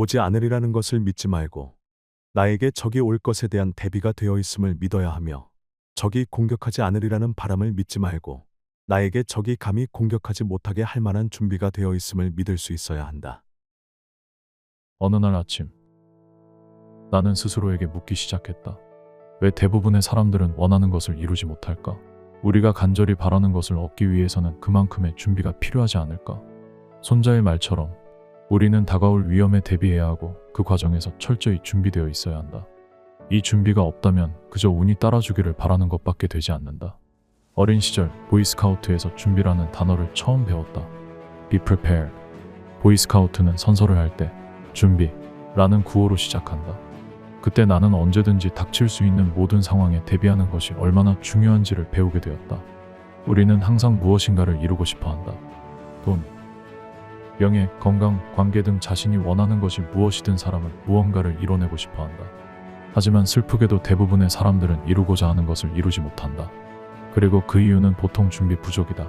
오지 않으리라는 것을 믿지 말고 나에게 적이 올 것에 대한 대비가 되어 있음을 믿어야 하며 적이 공격하지 않으리라는 바람을 믿지 말고 나에게 적이 감히 공격하지 못하게 할 만한 준비가 되어 있음을 믿을 수 있어야 한다. 어느 날 아침, 나는 스스로에게 묻기 시작했다. 왜 대부분의 사람들은 원하는 것을 이루지 못할까? 우리가 간절히 바라는 것을 얻기 위해서는 그만큼의 준비가 필요하지 않을까? 손자의 말처럼 우리는 다가올 위험에 대비해야 하고 그 과정에서 철저히 준비되어 있어야 한다. 이 준비가 없다면 그저 운이 따라주기를 바라는 것밖에 되지 않는다. 어린 시절 보이스카우트에서 준비라는 단어를 처음 배웠다. Be prepared. 보이스카우트는 선서를 할 때 준비라는 구호로 시작한다. 그때 나는 언제든지 닥칠 수 있는 모든 상황에 대비하는 것이 얼마나 중요한지를 배우게 되었다. 우리는 항상 무엇인가를 이루고 싶어 한다. 돈, 명예, 건강, 관계 등 자신이 원하는 것이 무엇이든 사람은 무언가를 이뤄내고 싶어 한다. 하지만 슬프게도 대부분의 사람들은 이루고자 하는 것을 이루지 못한다. 그리고 그 이유는 보통 준비 부족이다.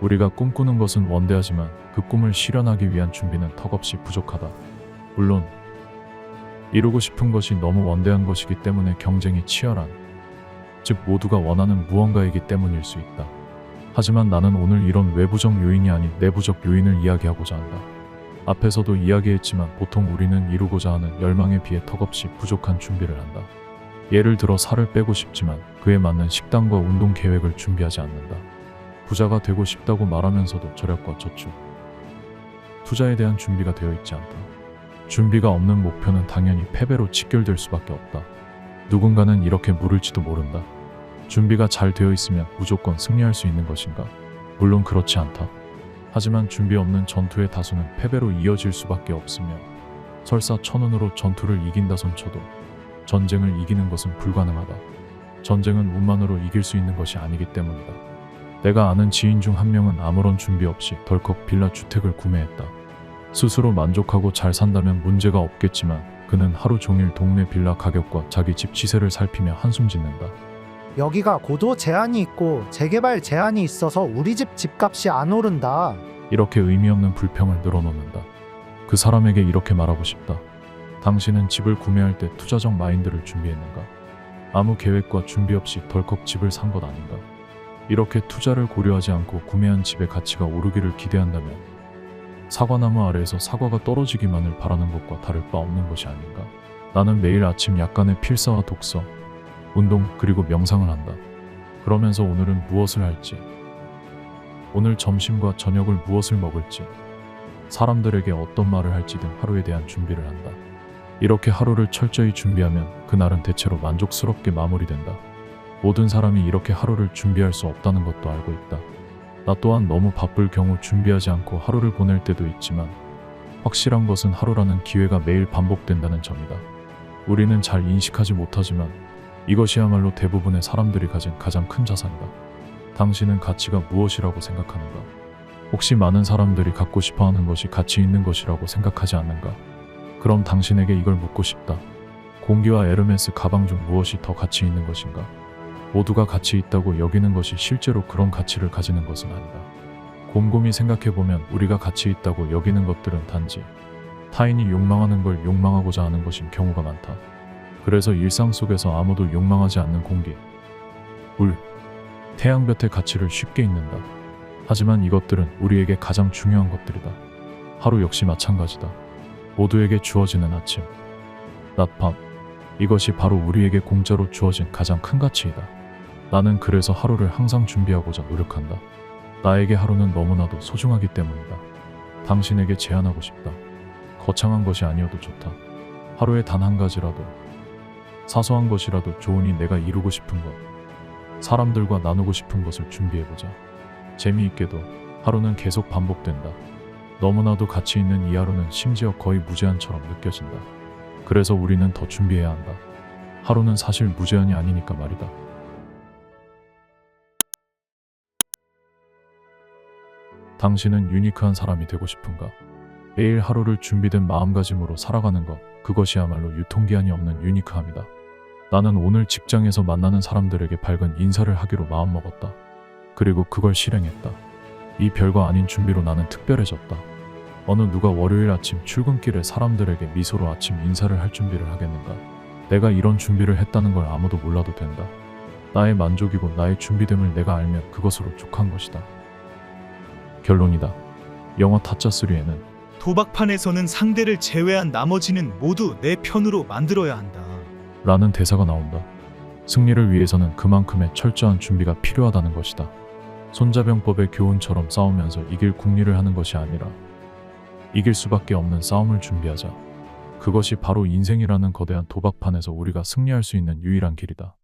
우리가 꿈꾸는 것은 원대하지만 그 꿈을 실현하기 위한 준비는 턱없이 부족하다. 물론 이루고 싶은 것이 너무 원대한 것이기 때문에 경쟁이 치열한, 즉 모두가 원하는 무언가이기 때문일 수 있다. 하지만 나는 오늘 이런 외부적 요인이 아닌 내부적 요인을 이야기하고자 한다. 앞에서도 이야기했지만 보통 우리는 이루고자 하는 열망에 비해 턱없이 부족한 준비를 한다. 예를 들어 살을 빼고 싶지만 그에 맞는 식단과 운동 계획을 준비하지 않는다. 부자가 되고 싶다고 말하면서도 절약과 저축, 투자에 대한 준비가 되어 있지 않다. 준비가 없는 목표는 당연히 패배로 직결될 수밖에 없다. 누군가는 이렇게 물을지도 모른다. 준비가 잘 되어 있으면 무조건 승리할 수 있는 것인가? 물론 그렇지 않다. 하지만 준비 없는 전투의 다수는 패배로 이어질 수밖에 없으며 설사 천운으로 전투를 이긴다 손쳐도 전쟁을 이기는 것은 불가능하다. 전쟁은 운만으로 이길 수 있는 것이 아니기 때문이다. 내가 아는 지인 중 한 명은 아무런 준비 없이 덜컥 빌라 주택을 구매했다. 스스로 만족하고 잘 산다면 문제가 없겠지만 그는 하루 종일 동네 빌라 가격과 자기 집 시세를 살피며 한숨 짓는다. 여기가 고도 제한이 있고 재개발 제한이 있어서 우리 집 집값이 안 오른다. 이렇게 의미 없는 불평을 늘어놓는다. 그 사람에게 이렇게 말하고 싶다. 당신은 집을 구매할 때 투자적 마인드를 준비했는가? 아무 계획과 준비 없이 덜컥 집을 산 것 아닌가? 이렇게 투자를 고려하지 않고 구매한 집의 가치가 오르기를 기대한다면 사과나무 아래에서 사과가 떨어지기만을 바라는 것과 다를 바 없는 것이 아닌가? 나는 매일 아침 약간의 필사와 독서, 운동 그리고 명상을 한다. 그러면서 오늘은 무엇을 할지, 오늘 점심과 저녁을 무엇을 먹을지, 사람들에게 어떤 말을 할지 등 하루에 대한 준비를 한다. 이렇게 하루를 철저히 준비하면 그날은 대체로 만족스럽게 마무리된다. 모든 사람이 이렇게 하루를 준비할 수 없다는 것도 알고 있다. 나 또한 너무 바쁠 경우 준비하지 않고 하루를 보낼 때도 있지만 확실한 것은 하루라는 기회가 매일 반복된다는 점이다. 우리는 잘 인식하지 못하지만 이것이야말로 대부분의 사람들이 가진 가장 큰 자산이다. 당신은 가치가 무엇이라고 생각하는가? 혹시 많은 사람들이 갖고 싶어하는 것이 가치 있는 것이라고 생각하지 않는가? 그럼 당신에게 이걸 묻고 싶다. 공기와 에르메스 가방 중 무엇이 더 가치 있는 것인가? 모두가 가치 있다고 여기는 것이 실제로 그런 가치를 가지는 것은 아니다. 곰곰이 생각해보면 우리가 가치 있다고 여기는 것들은 단지 타인이 욕망하는 걸 욕망하고자 하는 것인 경우가 많다. 그래서 일상 속에서 아무도 욕망하지 않는 공기, 물, 태양볕의 가치를 쉽게 잊는다. 하지만 이것들은 우리에게 가장 중요한 것들이다. 하루 역시 마찬가지다. 모두에게 주어지는 아침, 낮, 밤, 이것이 바로 우리에게 공짜로 주어진 가장 큰 가치이다. 나는 그래서 하루를 항상 준비하고자 노력한다. 나에게 하루는 너무나도 소중하기 때문이다. 당신에게 제안하고 싶다. 거창한 것이 아니어도 좋다. 하루에 단 한 가지라도, 사소한 것이라도 좋으니 내가 이루고 싶은 것, 사람들과 나누고 싶은 것을 준비해보자. 재미있게도 하루는 계속 반복된다. 너무나도 가치 있는 이 하루는 심지어 거의 무제한처럼 느껴진다. 그래서 우리는 더 준비해야 한다. 하루는 사실 무제한이 아니니까 말이다. 당신은 유니크한 사람이 되고 싶은가? 매일 하루를 준비된 마음가짐으로 살아가는 것, 그것이야말로 유통기한이 없는 유니크함이다. 나는 오늘 직장에서 만나는 사람들에게 밝은 인사를 하기로 마음먹었다. 그리고 그걸 실행했다. 이 별거 아닌 준비로 나는 특별해졌다. 어느 누가 월요일 아침 출근길에 사람들에게 미소로 아침 인사를 할 준비를 하겠는가? 내가 이런 준비를 했다는 걸 아무도 몰라도 된다. 나의 만족이고 나의 준비됨을 내가 알면 그것으로 족한 것이다. 결론이다. 영어 타짜 3에는 도박판에서는 상대를 제외한 나머지는 모두 내 편으로 만들어야 한다. 라는 대사가 나온다. 승리를 위해서는 그만큼의 철저한 준비가 필요하다는 것이다. 손자병법의 교훈처럼 싸우면서 이길 궁리를 하는 것이 아니라 이길 수밖에 없는 싸움을 준비하자. 그것이 바로 인생이라는 거대한 도박판에서 우리가 승리할 수 있는 유일한 길이다.